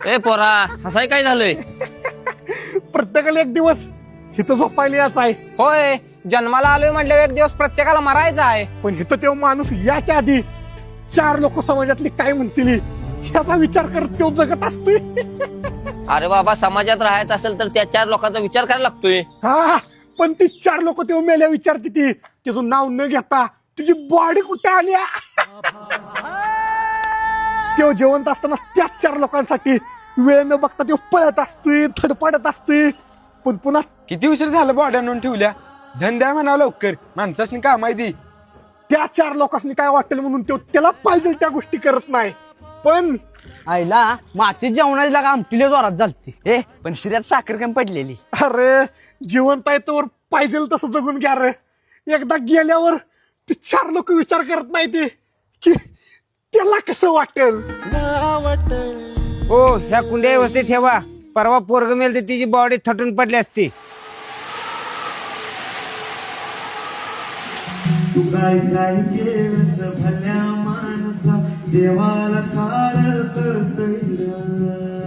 ए पोरा हसाय काय झालंय? प्रत्येकाला एक दिवस इथं झोपायला याच आहे. होय, जन्माला आलोय म्हटल्यावर एक दिवस प्रत्येकाला मरायचं आहे. पण इथं तेव्हा माणूस याच्या आधी 4 लोक समाजातली काय म्हणतील याचा विचार करत तो जगत असतोय. अरे बाबा, समाजात राहायचं असेल तर त्या 4 लोकांचा विचार करायला लागतोय. हा, पण ती 4 लोक तेव्हा मेल्या विचारते ती तिचं नाव न घेता तुझी बॉडी कुठे आली. तेव्हा जेवंत असताना त्याच 4 लोकांसाठी वेळ न बघता तेव्हा पळत असतोय, धडपडत असतोय. पण पुन्हा किती उशीर झालं बॉडी आणून ठेवल्या, धन द्या म्हणावं लवकर, माणसासनी काय माहिती. त्या 4 लोकांनी काय वाटेल म्हणून तो त्याला पाहिजे त्या गोष्टी करत नाही. पण आईला मातीत जेवणाची लागा आमटीला जोरात झालती. पण शिऱ्यात साखर कमी पडलेली. अरे जिवंत आहे तर पाहिजे तसं जगून घ्या रे. एकदा गेल्यावर ते 4 लोक विचार करत नाही ते की त्याला कसं वाटेल. हो, ह्या कुंड्या व्यवस्थित ठेवा. परवा पोरग मेल तर तिची बॉडी थटून पडली असती. तू काय काय केलंस भल्या माणसा, देवाला सारं कळतंय.